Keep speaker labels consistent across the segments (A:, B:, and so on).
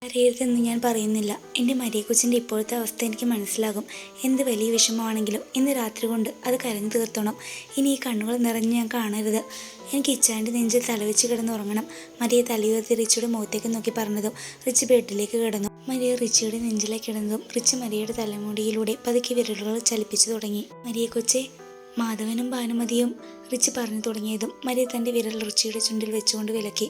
A: കരയരുതെന്ന് ഞാൻ പറയുന്നില്ല. എൻ്റെ മരിയക്കൊച്ചിൻ്റെ ഇപ്പോഴത്തെ അവസ്ഥ എനിക്ക് മനസ്സിലാകും. എന്ത് വലിയ വിഷമമാണെങ്കിലും ഇന്ന് രാത്രി കൊണ്ട് അത് കരഞ്ഞു തീർത്തോണം. ഇനി ഈ കണ്ണുകൾ നിറഞ്ഞ് ഞാൻ കാണരുത്. എനിക്ക് ഇച്ചാൻ്റെ നെഞ്ചിൽ തലവെച്ച് കിടന്നുറങ്ങണം. മരിയ തലയുയർത്തി റിച്ചിയുടെ മുഖത്തേക്ക് നോക്കി പറഞ്ഞതും റിച്ചി ബെഡിലേക്ക് കിടന്നു. മരിയ റിച്ചിയുടെ നെഞ്ചിലേക്ക് കിടന്നതും റിച്ചി മരിയയുടെ തലമുടിയിലൂടെ പതുക്കെ വിരലുകൾ ചലിപ്പിച്ചു തുടങ്ങി. മരിയക്കൊച്ചെ, മാധവനും ഭാനുമതിയും റിച്ചി പറഞ്ഞു തുടങ്ങിയതും മരിയ തൻ്റെ വിരൽ റിച്ചിയുടെ ചുണ്ടിൽ വെച്ചുകൊണ്ട് വിലക്കി.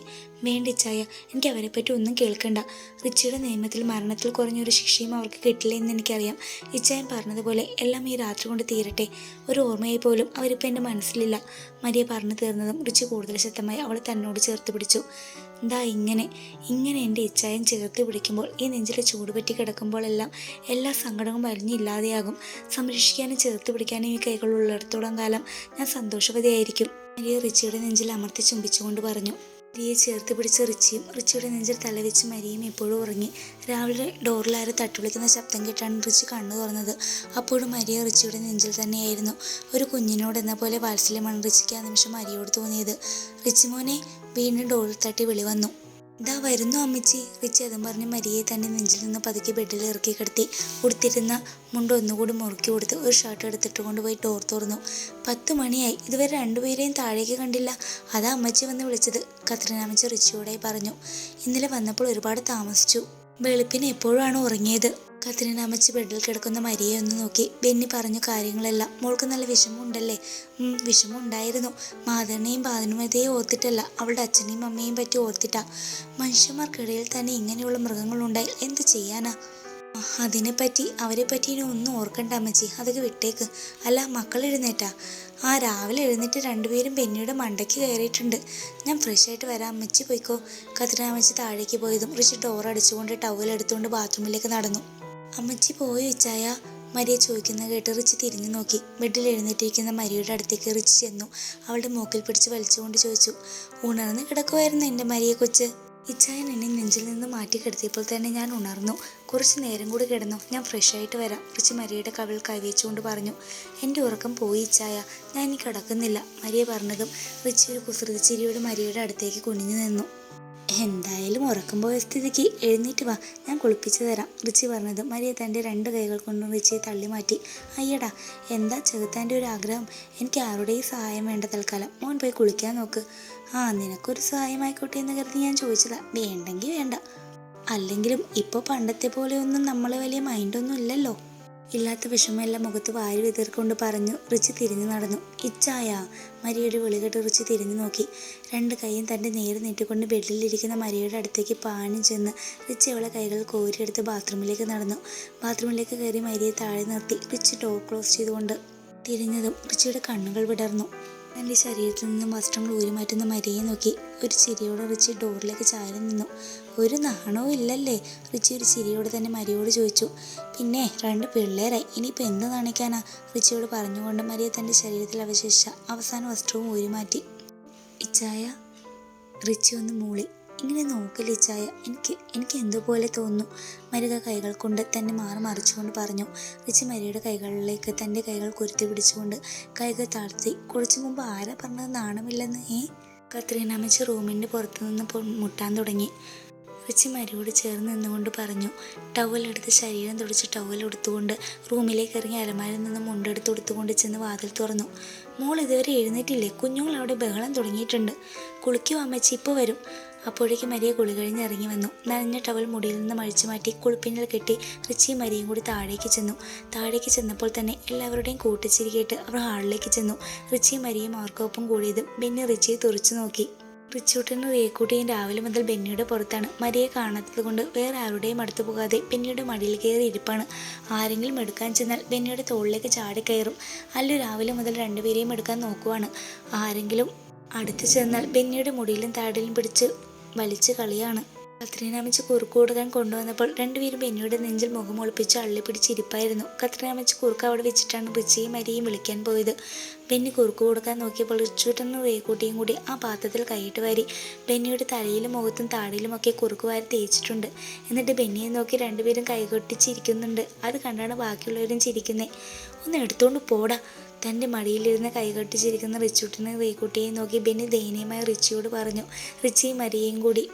A: വേണ്ടിച്ചായ, എനിക്ക് അവരെപ്പറ്റി ഒന്നും കേൾക്കണ്ട. റിച്ചിയുടെ നിയമത്തിൽ മരണത്തിൽ കുറഞ്ഞൊരു ശിക്ഷയും അവർക്ക് കിട്ടില്ല എന്ന് എനിക്കറിയാം. ഇച്ചായൻ പറഞ്ഞതുപോലെ എല്ലാം ഈ രാത്രി കൊണ്ട് തീരട്ടെ. ഒരു ഓർമ്മയായി പോലും അവരിപ്പോൾ എൻ്റെ മനസ്സിലില്ല. മരിയ പറഞ്ഞു തീർന്നതും റിച്ചി കൂടുതൽ ശക്തമായി അവളെ തന്നോട് ചേർത്ത് പിടിച്ചു. എന്താ ഇങ്ങനെ എൻ്റെ ഇച്ചായൻ ചേർത്ത് പിടിക്കുമ്പോൾ ഈ നെഞ്ചിലെ ചൂട് പറ്റി കിടക്കുമ്പോഴെല്ലാം എല്ലാ സങ്കടവും അലിഞ്ഞില്ലാതെയാകും. സംരക്ഷിക്കാനും ചേർത്ത് പിടിക്കാനും ഈ കൈകൾ ഉള്ളിടത്തോളം കാലം ഞാൻ സന്തോഷവതിയായിരിക്കും. മരിയ റിച്ചിയുടെ നെഞ്ചിൽ അമർത്തി ചുംബിച്ചുകൊണ്ട് പറഞ്ഞു. മരിയെ ചേർത്ത് പിടിച്ച റിച്ചിയുടെ നെഞ്ചിൽ തലവെച്ച് മരിയയും എപ്പോഴും ഉറങ്ങി. രാവിലെ ഡോറിലാരെ തട്ടുവിളിക്കുന്ന ശബ്ദം കേട്ടാണ് റിച്ചി കണ്ണു തുറന്നത്. അപ്പോഴും മരിയ റിച്ചിയുടെ നെഞ്ചിൽ തന്നെയായിരുന്നു. ഒരു കുഞ്ഞിനോട് എന്ന പോലെ വാത്സല്യമാണ് റിച്ചിക്ക് ആ നിമിഷം മരിയോട് തോന്നിയത്. റിച്ചി മോനെ, വീണ്ടും ഡോറിൽ തട്ടി വിളി വന്നു. ഇതാ വരുന്നു അമ്മച്ചി. റിച്ചി അതും പറഞ്ഞ് മരിയെ തൻ്റെ നെഞ്ചിൽ നിന്ന് പതുക്കെ ബെഡിൽ ഇറക്കി കിടത്തി. ഉടുത്തിരുന്ന മുണ്ട് ഒന്നുകൂടി മുറുക്കി കൊടുത്ത് ഒരു ഷർട്ട് എടുത്തിട്ട് കൊണ്ടുപോയി ഡോർ തുറന്നു. 10 മണിയായി, ഇതുവരെ രണ്ടുപേരെയും താഴേക്ക് കണ്ടില്ല. അതാ അമ്മച്ചി വന്ന് വിളിച്ചത്, കത്രീന അമ്മച്ചി റിച്ചിയോടായി പറഞ്ഞു. ഇന്നലെ വന്നപ്പോൾ ഒരുപാട് താമസിച്ചു. വെളുപ്പിന് എപ്പോഴാണ് ഉറങ്ങിയത്? കത്രീന അമ്മച്ചി ബെഡിൽ കിടക്കുന്ന മരിയെ ഒന്ന് നോക്കി. ബെന്നി പറഞ്ഞു കാര്യങ്ങളെല്ലാം. മോൾക്ക് നല്ല വിഷമമുണ്ടല്ലേ? വിഷമം ഉണ്ടായിരുന്നു. മാധവനെയും ഭാനുമതിയെയും ഓർത്തിട്ടല്ല, അവളുടെ അച്ഛനെയും അമ്മയെയും പറ്റി ഓർത്തിട്ടാ. മനുഷ്യന്മാർക്കിടയിൽ തന്നെ ഇങ്ങനെയുള്ള മൃഗങ്ങളുണ്ടായി എന്ത് ചെയ്യാനാ? അവരെ പറ്റി ഇനി ഒന്നും ഓർക്കണ്ട അമ്മച്ചി, അതൊക്കെ വിട്ടേക്ക്. അല്ല, മക്കൾ എഴുന്നേറ്റാ? രാവിലെ എഴുന്നേറ്റ് രണ്ടുപേരും ബെന്നിയുടെ മണ്ടയ്ക്ക് കയറിയിട്ടുണ്ട്. ഞാൻ ഫ്രഷ് ആയിട്ട് വരാം, അമ്മച്ചി പോയിക്കോ. കത്രീന അമ്മച്ചി താഴേക്ക് പോയതും റിച്ചി ഡോർ അടിച്ചുകൊണ്ട് ടവൽ എടുത്തുകൊണ്ട് ബാത്റൂമിലേക്ക് നടന്നു. അമ്മച്ചി പോയോ ഇച്ചായ? മരിയ ചോദിക്കുന്ന കേട്ട് റിച്ചി തിരിഞ്ഞു നോക്കി. ബെഡിൽ എഴുന്നേറ്റിരിക്കുന്ന മരിയയുടെ അടുത്തേക്ക് റിച്ചി ചെന്നു. അവളുടെ മൂക്കിൽ പിടിച്ച് വലിച്ചുകൊണ്ട് ചോദിച്ചു. ഉണർന്ന് കിടക്കുമായിരുന്നു എൻ്റെ മരിയ കൊച്ച്. ഇച്ചായൻ എന്നെ നെഞ്ചിൽ നിന്ന് മാറ്റി കിടത്തിയപ്പോൾ തന്നെ ഞാൻ ഉണർന്നു. കുറച്ച് നേരം കൂടി കിടന്നു, ഞാൻ ഫ്രഷ് ആയിട്ട് വരാം. റിച്ചി മരിയയുടെ കവിൾ കൈവച്ചുകൊണ്ട് പറഞ്ഞു. എൻ്റെ ഉറക്കം പോയി ഇച്ചായ, ഞാൻ ഇനി കിടക്കുന്നില്ല. മരിയ പറഞ്ഞതും റിച്ചി ഒരു കുസൃതി ചിരിയോട് മരിയയുടെ അടുത്തേക്ക് കുനിഞ്ഞു നിന്നു. എന്തായാലും ഉറക്കം പോയ സ്ഥിതിക്ക് എഴുന്നേറ്റ് വാ, ഞാൻ കുളിപ്പിച്ചു തരാം. റിച്ചി പറഞ്ഞത് മരിയ തൻ്റെ 2 കൈകൾ കൊണ്ടും റിച്ചിയെ തള്ളി മാറ്റി. അയ്യടാ, എന്താ ചെറുത്താൻ്റെ ഒരു ആഗ്രഹം? എനിക്ക് ആരുടെയും സഹായം വേണ്ട തൽക്കാലം. മോൻ പോയി കുളിക്കാൻ നോക്ക്. നിനക്കൊരു സഹായമായിക്കോട്ടെ എന്ന് കരുതി ഞാൻ ചോദിച്ചതാ. വേണ്ടെങ്കിൽ വേണ്ട. അല്ലെങ്കിലും ഇപ്പോൾ പണ്ടത്തെ പോലെയൊന്നും നമ്മളെ വലിയ മൈൻഡൊന്നും ഇല്ലല്ലോ. ഇല്ലാത്ത വിഷമമെല്ലാം മുഖത്ത് വാരി വിതർക്കൊണ്ട് പറഞ്ഞു. റിച്ചി തിരിഞ്ഞു നടന്നു. ഇച്ചായ, മരിയയുടെ വിളി കേട്ട് റിച്ചി തിരിഞ്ഞു നോക്കി. 2 കൈയും തൻ്റെ നേരെ നീട്ടിക്കൊണ്ട് ബെഡിലിരിക്കുന്ന മരിയയുടെ അടുത്തേക്ക് പാഞ്ഞു ചെന്ന് റിച്ചി അവളെ കൈകൾ കോരിയെടുത്ത് ബാത്റൂമിലേക്ക് നടന്നു. ബാത്റൂമിലേക്ക് കയറി മരിയെ താഴെ നിർത്തി. റിച്ചി ഡോർ ക്ലോസ് ചെയ്തുകൊണ്ട് തിരിഞ്ഞതും റിച്ചിയുടെ കണ്ണുകൾ വിടർന്നു. തൻ്റെ ശരീരത്തിൽ നിന്നും വസ്ത്രങ്ങൾ ഊരിമാറ്റുന്ന മരിയെ നോക്കി. ഒരു ചിരിയോടെ റിച്ചി ഡോറിലേക്ക് ചാരി നിന്നു. ഒരു നാണവും ഇല്ലല്ലേ? റിച്ചി ഒരു ചിരിയോടെ തന്നെ മരിയോട് ചോദിച്ചു. പിന്നെ 2 പിള്ളേരായി, ഇനിയിപ്പോൾ എന്ത് കാണിക്കാനാ? റിച്ചിയോട് പറഞ്ഞുകൊണ്ട് മരിയ തൻ്റെ ശരീരത്തിൽ അവശേഷിച്ച അവസാന വസ്ത്രവും ഊരിമാറ്റി. ഇച്ചായ, റിച്ചി ഒന്ന് മൂളി. ഇങ്ങനെ നോക്കില്ല ഇച്ചായ, എനിക്ക് എന്തുപോലെ തോന്നുന്നു. മരിക കൈകൾ കൊണ്ട് തന്നെ മറിച്ചുകൊണ്ട് പറഞ്ഞു. റിച്ചി മരിയുടെ കൈകളിലേക്ക് തൻ്റെ കൈകൾ കുരുത്തി പിടിച്ചുകൊണ്ട് കൈകൾ താഴ്ത്തി. കുറച്ചു മുമ്പ് ആരാ പറഞ്ഞത് നാണമില്ലെന്ന്? കത്രീന അമ്മച്ചി റൂമിൻ്റെ പുറത്തു നിന്ന് മുട്ടാൻ തുടങ്ങി. റിച്ചി മരിയോട് ചേർന്ന് നിന്നുകൊണ്ട് പറഞ്ഞു. ടവലെടുത്ത് ശരീരം തുടച്ച് ടവൽ എടുത്തുകൊണ്ട് റൂമിലേക്ക് ഇറങ്ങി അലമാരിൽ നിന്ന് മുണ്ടെടുത്ത് കൊടുത്തുകൊണ്ട് ചെന്ന് വാതിൽ തുറന്നു. മോൾ ഇതുവരെ എഴുന്നേറ്റില്ലേ? കുഞ്ഞുങ്ങൾ അവിടെ ബഹളം തുടങ്ങിയിട്ടുണ്ട്. കുളിക്കുവാ അമ്മച്ചി, ഇപ്പോൾ വരും. അപ്പോഴേക്ക് മരിയ കുളി കഴിഞ്ഞ് ഇറങ്ങി വന്നു. നനഞ്ഞ ടവൽ മുടിയിൽ നിന്ന് അഴിച്ചു മാറ്റി കുളിപ്പിന്നിൽ കെട്ടി റിച്ചിയും മരിയയും കൂടി താഴേക്ക് ചെന്നു. താഴേക്ക് ചെന്നപ്പോൾ തന്നെ എല്ലാവരുടെയും കൂട്ടിച്ചിരി കേട്ട് അവർ ഹാളിലേക്ക് ചെന്നു. റിച്ചിയും മരിയയും അവർക്കൊപ്പം കൂടിയതും ബെന്നി റിച്ചിയെ തുറച്ചു നോക്കി. റിച്ചൂട്ടനും റിയക്കൂട്ടിയും രാവിലെ മുതൽ ബെന്നിയുടെ പുറത്താണ്. മരിയെ കാണാത്തത് കൊണ്ട് വേറെ ആരുടെയും അടുത്ത് പോകാതെ ബെന്നിയുടെ മടിയിൽ കയറി ഇരിപ്പാണ്. ആരെങ്കിലും എടുക്കാൻ ചെന്നാൽ ബെന്നിയുടെ തോളിലേക്ക് ചാടിക്കയറും. അല്ലു രാവിലെ മുതൽ 2 പേരെയും എടുക്കാൻ നോക്കുവാണ്. ആരെങ്കിലും അടുത്ത് ചെന്നാൽ ബെന്നിയുടെ മുടിയിലും താടിയിലും പിടിച്ച് വലിച്ചു കളിയാണ്. കത്രീന അമ്മച്ചി കുറുക്ക് കൊടുക്കാൻ കൊണ്ടുവന്നപ്പോൾ 2 പേരും ബെന്നിയുടെ നെഞ്ചിൽ മുഖം ഒളിപ്പിച്ച് അള്ളിപ്പിടിച്ചിരിപ്പായിരുന്നു. കത്രീന അമ്മച്ചി കുറുക്ക് അവിടെ വെച്ചിട്ടാണ് റിച്ചിയും മരിയയും വിളിക്കാൻ പോയത്. ബെന്നി കുറുക്ക് കൊടുക്കാൻ നോക്കിയപ്പോൾ റിച്ചൂട്ടനും റിയക്കൂട്ടിയും കൂടി ആ പാത്രത്തിൽ കൈയിട്ട് വാരി ബെന്നിയുടെ തലയിലും മുഖത്തും താടിയിലുമൊക്കെ കുറുക്ക് വാരി തേച്ചിട്ടുണ്ട്. എന്നിട്ട് ബെന്നിയെ നോക്കി 2 പേരും കൈകൊട്ടിച്ചിരിക്കുന്നുണ്ട്. അത് കണ്ടാണ് ബാക്കിയുള്ളവരും ചിരിക്കുന്നേ. ഒന്ന് എടുത്തോണ്ട് പോടാ. തൻ്റെ മടിയിലിരുന്ന് കൈകൊട്ടിച്ചിരിക്കുന്ന റിച്ചൂട്ടനും റിയക്കൂട്ടിയെയും നോക്കി ബെന്നി ദയനീയമായി റിച്ചിയോട് പറഞ്ഞു. റിച്ചിയും മരിയയും കൂടി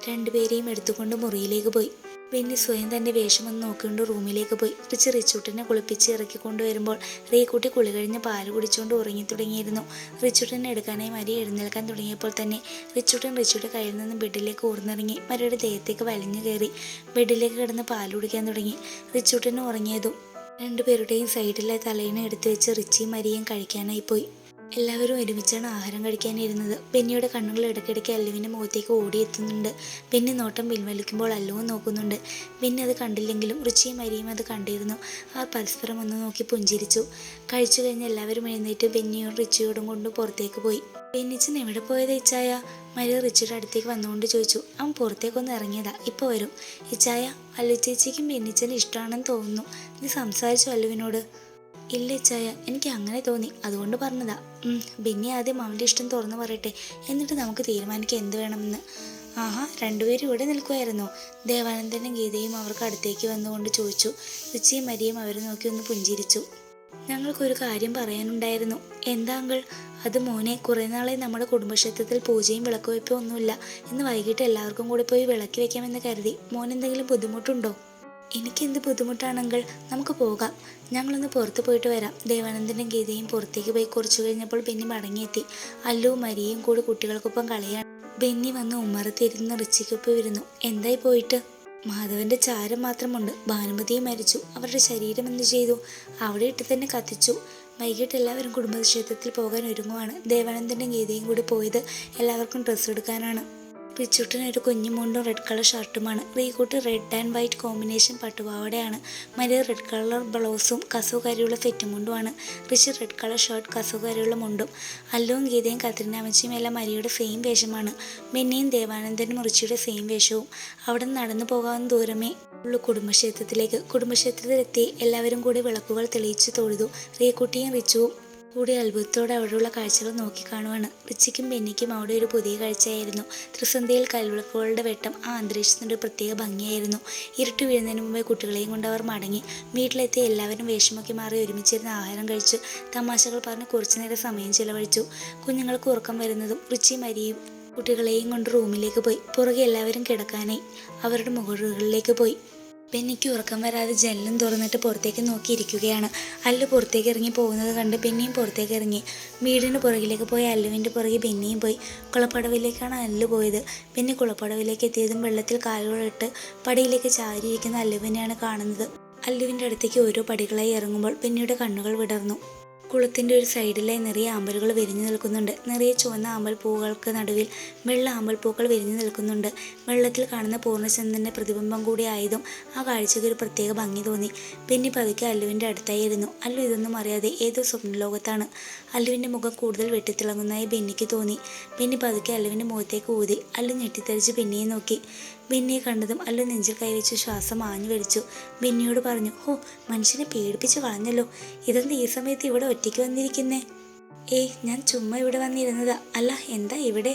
A: 2 പേരെയും എടുത്തുകൊണ്ട് മുറിയിലേക്ക് പോയി. ബെന്നി സ്വയം തൻ്റെ വേഷമൊന്ന് നോക്കിക്കൊണ്ട് റൂമിലേക്ക് പോയി. റിച്ചൂട്ടിനെ കുളിപ്പിച്ച് ഇറക്കി കൊണ്ടുവരുമ്പോൾ റീക്കുട്ടി കുളി കഴിഞ്ഞ് പാല് കുടിച്ചുകൊണ്ട് ഉറങ്ങി തുടങ്ങിയിരുന്നു. റിച്ചൂട്ടിനെ എടുക്കാനായി മരി എഴുന്നേൽക്കാൻ തുടങ്ങിയപ്പോൾ തന്നെ റിച്ചൂട്ടിയുടെ കയ്യിൽ നിന്ന് ബെഡിലേക്ക് ഊർന്നിറങ്ങി മരിയുടെ ദേഹത്തേക്ക് വലിഞ്ഞു കയറി ബെഡിലേക്ക് കിടന്ന് പാല് കുടിക്കാൻ തുടങ്ങി. റിച്ചൂട്ടിനെ ഉറങ്ങിയതും രണ്ടുപേരുടെയും സൈഡിലെ തലയിണ എടുത്തു വെച്ച് റിച്ചിയും മരിയും കഴിക്കാനായി പോയി. എല്ലാവരും ഒരുമിച്ചാണ് ആഹാരം കഴിക്കാനിരുന്നത്. ബെന്നിയുടെ കണ്ണുകൾ ഇടയ്ക്കിടയ്ക്ക് അല്ലുവിൻ്റെ മുഖത്തേക്ക് ഓടിയെത്തുന്നുണ്ട്. ബെന്നി നോട്ടം പിൻവലിക്കുമ്പോൾ അല്ലുവും നോക്കുന്നുണ്ട്. ബെന്നി അത് കണ്ടില്ലെങ്കിലും റിച്ചിയും മരിയും അത് കണ്ടിരുന്നു. അവർ പരസ്പരം ഒന്ന് നോക്കി പുഞ്ചിരിച്ചു. കഴിച്ചു കഴിഞ്ഞ് എല്ലാവരും എഴുന്നേറ്റ് ബെന്നിയോടും റിച്ചിയോടും കൊണ്ട് പുറത്തേക്ക് പോയി. ബെന്നിച്ചൻ എവിടെ പോയത് ഇച്ചായ? മരി റിച്ചിയുടെ അടുത്തേക്ക് വന്നുകൊണ്ട് ചോദിച്ചു. അവൻ പുറത്തേക്കൊന്ന് ഇറങ്ങിയതാ, ഇപ്പോൾ വരും. ഇച്ചായ, അല്ലു ചേച്ചിക്കും ബെന്നിച്ചന് ഇഷ്ടമാണെന്ന് തോന്നുന്നു. നീ സംസാരിച്ചു അല്ലുവിനോട്? ഇല്ല ഇച്ചായ, എനിക്ക് അങ്ങനെ തോന്നി, അതുകൊണ്ട് പറഞ്ഞതാ. ബെന്നി ആദ്യം അവൻ്റെ ഇഷ്ടം തുറന്നു പറയട്ടെ, എന്നിട്ട് നമുക്ക് തീരുമാനിക്കാം എന്ത് വേണമെന്ന്. ആഹാ, രണ്ടുപേരും ഇവിടെ നിൽക്കുമായിരുന്നോ? ദേവാനന്ദനും ഗീതയും അവർക്ക് അടുത്തേക്ക് വന്നുകൊണ്ട് ചോദിച്ചു. റിച്ചിയും മരിയും അവരെ നോക്കി ഒന്ന് പുഞ്ചിരിച്ചു. ഞങ്ങൾക്കൊരു കാര്യം പറയാനുണ്ടായിരുന്നു. എന്താ അങ്കിൾ? അത് മോനെ, കുറേ നാളെ നമ്മുടെ കുടുംബക്ഷേത്രത്തിൽ പൂജയും വിളക്കുവയ്പ്പും ഒന്നുമില്ല. ഇന്ന് വൈകിട്ട് എല്ലാവർക്കും കൂടി പോയി വിളക്കി വെക്കാമെന്ന് കരുതി. മോനെന്തെങ്കിലും ബുദ്ധിമുട്ടുണ്ടോ? എനിക്കെന്ത് ബുദ്ധിമുട്ടാണെങ്കിൽ നമുക്ക് പോകാം. ഞങ്ങളൊന്ന് പുറത്ത് പോയിട്ട് വരാം. ദേവാനന്ദനും ഗീതയും പുറത്തേക്ക് പോയി. കുറച്ചു കഴിഞ്ഞപ്പോൾ ബെന്നി മടങ്ങിയെത്തി. അല്ലുവും മരിയും കൂടി കുട്ടികൾക്കൊപ്പം കളിയാണ്. ബെന്നി വന്ന് ഉമ്മറത്തിരുന്ന് റിച്ചിക്കൊപ്പം ഇരുന്നു. എന്തായി പോയിട്ട്? മാധവന്റെ ചാരം മാത്രമുണ്ട്. ഭാനുമതിയും മരിച്ചു. അവരുടെ ശരീരം എന്ത് ചെയ്തു? അവിടെ ഇട്ട് തന്നെ കത്തിച്ചു. വൈകിട്ട് എല്ലാവരും കുടുംബക്ഷേത്രത്തിൽ പോകാൻ ഒരുങ്ങുവാണ്. ദേവാനന്ദനും ഗീതയും കൂടി പോയത് എല്ലാവർക്കും ഡ്രസ്സ് എടുക്കാനാണ്. റിച്ചൂട്ടിന് ഒരു കുഞ്ഞുമുണ്ടും റെഡ് കളർ ഷർട്ടുമാണ്. റീക്കുട്ടി റെഡ് ആൻഡ് വൈറ്റ് കോമ്പിനേഷൻ പട്ടുപാവാടയാണ്. മരി റെഡ് കളർ ബ്ലൗസും കസവുകാരിയുള്ള സെറ്റുമുണ്ടുമാണ്. റിച്ച് റെഡ് കളർ ഷർട്ട് കസവുകാരിയുള്ള മുണ്ടും. അല്ലുവും ഗീതയും കത്രിനാമച്ചിയും എല്ലാം മരിയുടെ സെയിം വേഷമാണ്. ബെന്നിയും ദേവാനന്ദനും റിച്ചിയുടെ സെയിം വേഷവും. അവിടെ നിന്ന് നടന്നു പോകാവുന്ന ദൂരമേ ഉള്ളൂ കുടുംബക്ഷേത്രത്തിലെത്തി എല്ലാവരും കൂടി വിളക്കുകൾ തെളിയിച്ച് തൊഴുതു. റീക്കുട്ടിയും റിച്ചുവും കൂടി അത്ഭുതത്തോടെ അവിടെയുള്ള കാഴ്ചകൾ നോക്കിക്കാണുവാണ്. റിച്ചിക്കും ബെന്നിക്കും അവിടെ ഒരു പുതിയ കാഴ്ചയായിരുന്നു. ത്രിസന്ധ്യയിൽ കൽവിളക്കുകളുടെ വെട്ടം ആ അന്തരീക്ഷത്തിൻ്റെ ഒരു പ്രത്യേക ഭംഗിയായിരുന്നു. ഇരുട്ട് വീഴുന്നതിന് മുമ്പേ കുട്ടികളെയും കൊണ്ട് അവർ മടങ്ങി. വീട്ടിലെത്തി എല്ലാവരും വേഷമൊക്കെ മാറി ഒരുമിച്ചിരുന്ന് ആഹാരം കഴിച്ചു തമാശകൾ പറഞ്ഞ് കുറച്ചു നേരം സമയം ചിലവഴിച്ചു. കുഞ്ഞുങ്ങൾക്ക് ഉറക്കം വരുന്നതും റിച്ചിയും മരിയും കുട്ടികളെയും കൊണ്ട് റൂമിലേക്ക് പോയി. പുറകെ എല്ലാവരും കിടക്കാനായി അവരുടെ മുകളിലേക്ക് പോയി. ബെന്നിക്ക് ഉറക്കം വരാതെ ജനലും തുറന്നിട്ട് പുറത്തേക്ക് നോക്കിയിരിക്കുകയാണ്. അല്ലു പുറത്തേക്ക് ഇറങ്ങി പോകുന്നത് കണ്ട് ബെന്നിയും പുറത്തേക്ക് ഇറങ്ങി. വീടിന് പുറകിലേക്ക് പോയി അല്ലുവിൻ്റെ പുറകെ ബെന്നിയും പോയി. കുളപ്പടവിലേക്കാണ് അല്ലു പോയത്. ബെന്നി കുളപ്പടവിലേക്ക് എത്തിയതും വെള്ളത്തിൽ കാലുകളിട്ട് പടിയിലേക്ക് ചാരിയിരിക്കുന്ന അല്ലുവിനെയാണ് കാണുന്നത്. അല്ലുവിൻ്റെ അടുത്തേക്ക് ഓരോ പടികളായി ഇറങ്ങുമ്പോൾ ബെന്നിയുടെ കണ്ണുകൾ വിടർന്നു. കുളത്തിൻ്റെ ഒരു സൈഡിലായി നിറയെ ആമ്പലുകൾ വിരിഞ്ഞു നിൽക്കുന്നുണ്ട്. നിറയെ ചുവന്ന ആമ്പൽ പൂക്കൾക്ക് നടുവിൽ വെള്ള ആമ്പൽ പൂക്കൾ വിരിഞ്ഞു നിൽക്കുന്നുണ്ട്. വെള്ളത്തിൽ കാണുന്ന പൂർണ്ണചന്ദ്രൻ്റെ പ്രതിബിംബം കൂടി ആയതും ആ കാഴ്ചയ്ക്ക് ഒരു പ്രത്യേക ഭംഗി തോന്നി. ബെന്നി പതുക്കെ അല്ലുവിൻ്റെ അടുത്തായിരുന്നു. അല്ലു ഇതൊന്നും അറിയാതെ ഏതോ സ്വപ്നലോകത്താണ്. അല്ലുവിൻ്റെ മുഖം കൂടുതൽ വെട്ടിത്തിളങ്ങുന്നതായി ബെന്നിക്ക് തോന്നി. ബെന്നി പതുക്കെ അല്ലുവിൻ്റെ മുഖത്തേക്ക് ഊതി. അല്ലു ഞെട്ടിത്തെറിച്ച് ബെന്നിയെ നോക്കി. ബെന്നിയെ കണ്ടതും അല്ലു നെഞ്ചിൽ കൈവച്ച് ശ്വാസം ആഞ്ഞു വലിച്ചു. ബെന്നിയോട് പറഞ്ഞു, ഹോ, മനുഷ്യനെ പേടിപ്പിച്ച് കളഞ്ഞല്ലോ. ഇതെന്താ ഈ സമയത്ത് ഇവിടെ ഒറ്റയ്ക്ക് വന്നിരിക്കുന്നേ? ഏയ്, ഞാൻ ചുമ്മാ ഇവിടെ വന്നിരുന്നതാ. അല്ല, എന്താ ഇവിടെ?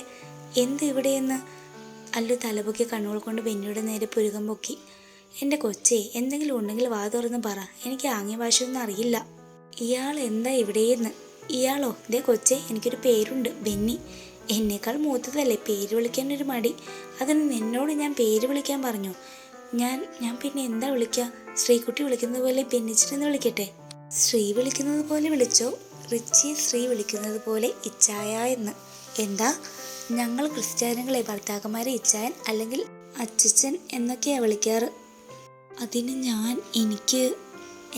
A: എന്ത് ഇവിടെയെന്ന്? അല്ലു തലപൊക്കി കണ്ണുകൾ കൊണ്ട് ബെന്നിയുടെ നേരെ പുരുകം പൊക്കി. എൻ്റെ കൊച്ചേ, എന്തെങ്കിലും ഉണ്ടെങ്കിൽ വാ തുറന്ന് പറ. എനിക്ക് ആംഗ്യ ഭാഷയൊന്നും അറിയില്ല. ഇയാൾ എന്താ ഇവിടെയെന്ന്? ഇയാളോ? ദേ കൊച്ചേ, എനിക്കൊരു പേരുണ്ട്, ബെന്നി. എന്നേക്കാൾ മൂത്തതല്ലേ, പേര് വിളിക്കാൻ ഒരു മടി. അതിന് നിന്നോട് ഞാൻ പേര് വിളിക്കാൻ പറഞ്ഞു? ഞാൻ പിന്നെ എന്താ വിളിക്കുക? ശ്രീകുട്ടി വിളിക്കുന്നത് പോലെ ബെന്നിച്ചിട്ടെന്ന് വിളിക്കട്ടെ? ശ്രീ വിളിക്കുന്നത് പോലെ വിളിച്ചോ. റിച്ചിയെ ശ്രീ വിളിക്കുന്നത് പോലെ ഇച്ചായ എന്ന്. എന്താ? ഞങ്ങൾ ക്രിസ്ത്യാനികളെ ഭർത്താക്കന്മാരെ ഇച്ചായൻ അല്ലെങ്കിൽ അച്ചച്ചൻ എന്നൊക്കെയാണ് വിളിക്കാറ്. അതിന്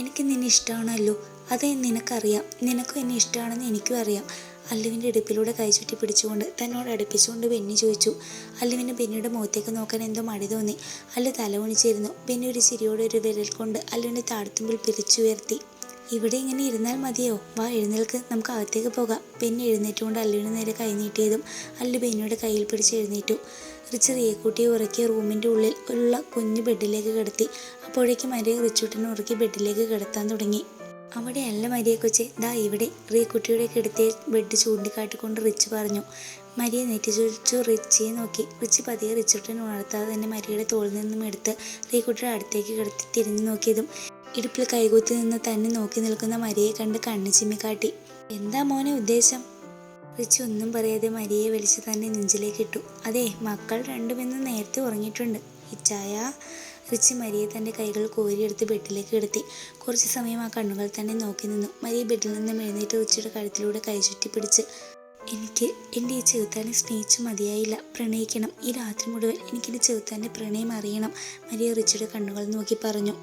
A: എനിക്ക് നിന്നെ ഇഷ്ടമാണല്ലോ. അത് നിനക്കറിയാം. നിനക്കും എന്നെ ഇഷ്ടമാണെന്ന് എനിക്കും അറിയാം. അല്ലുവിൻ്റെ ഇടുപ്പിലൂടെ കൈചുറ്റി പിടിച്ചുകൊണ്ട് തന്നോട് അടുപ്പിച്ചുകൊണ്ട് ബെന്നി ചോദിച്ചു. അല്ലുവിന് ബെന്നിയുടെ മുഖത്തേക്ക് നോക്കാൻ എന്തോ മടി തോന്നി. അല്ലു തല കുനിച്ചിരുന്നു. ബെന്നി ഒരു ചിരിയോടെ ഒരു വിരൽ കൊണ്ട് അല്ലുവിൻ്റെ താഴ്ത്തുമ്പിൽ പിരിച്ചുയർത്തി. ഇവിടെ ഇങ്ങനെ ഇരുന്നാൽ മതിയോ? വാ, എഴുന്നേൽക്ക്, നമുക്ക് അകത്തേക്ക് പോകാം. ബെന്നി എഴുന്നേറ്റുകൊണ്ട് അല്ലുവിന് നേരെ കൈ നീട്ടിയതും അല്ലു ബെന്നിയുടെ കയ്യിൽ പിടിച്ച് എഴുന്നേറ്റു. റിച്ച് റിയക്കുട്ടിയെ ഉറക്കി റൂമിൻ്റെ ഉള്ളിൽ ഉള്ള കുഞ്ഞു ബെഡിലേക്ക് കിടത്തി. അപ്പോഴേക്കും മരിയ റിച്ചൂട്ടിനെ ഉറക്കി ബെഡിലേക്ക് കിടത്താൻ തുടങ്ങി. അവിടെയല്ല മരിയ കൊച്ചെ, ദാ ഇവിടെ. റിയക്കുട്ടിയുടെ കിടത്തിയ ബെഡ് ചൂണ്ടിക്കാട്ടിക്കൊണ്ട് റിച്ച് പറഞ്ഞു. മരിയ നെറ്റി ചുരിച്ചു റിച്ചിയെ നോക്കി. റിച്ച് പതിയെ റിച്ചൂട്ടിനെ ഉണർത്താതെ തന്നെ മരിയയുടെ തോളിൽ നിന്നും എടുത്ത് റിയക്കുട്ടിയുടെ അടുത്തേക്ക് കിടത്തി തിരിഞ്ഞു നോക്കിയതും ഇടുപ്പിൽ കൈകുത്തി നിന്ന് തന്നെ നോക്കി നിൽക്കുന്ന മരിയയെ കണ്ട് കണ്ണു ചിമ്മിക്കാട്ടി. എന്താ മോനെ ഉദ്ദേശം? റിച്ച് ഒന്നും പറയാതെ മരിയയെ വലിച്ച് തന്നെ നെഞ്ചിലേക്ക് ഇട്ടു. അതെ, മക്കൾ രണ്ടും ഇന്ന് നേരത്തെ ഉറങ്ങിയിട്ടുണ്ട് ഇച്ചായ. റിച്ചി മരിയെ തൻ്റെ കൈകൾ കോരിയെടുത്ത് ബെഡിലേക്ക് കിടത്തി. കുറച്ച് സമയം ആ കണ്ണുകൾ തന്നെ നോക്കി നിന്നു. മരിയ ബെഡിൽ നിന്നും എഴുന്നേറ്റ് റിച്ചിയുടെ കഴുത്തിലൂടെ കൈ ചുറ്റി പിടിച്ച്. എനിക്ക് എൻ്റെ ഈ ചെറുത്താനെ സ്നേഹിച്ചു മതിയായില്ല. പ്രണയിക്കണം. ഈ രാത്രി മുഴുവൻ എനിക്കെൻ്റെ ചെറുത്താൻ്റെ പ്രണയം അറിയണം, മരിയ റിച്ചിയുടെ കണ്ണുകൾ നോക്കി പറഞ്ഞു.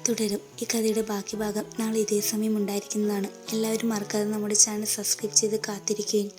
A: തുടരും. ഈ കഥയുടെ ബാക്കി ഭാഗം നാളെ ഇതേ സമയം ഉണ്ടായിരിക്കുന്നതാണ്. എല്ലാവരും മറക്കാതെ നമ്മുടെ ചാനൽ സബ്സ്ക്രൈബ് ചെയ്ത് കാത്തിരിക്കുകയും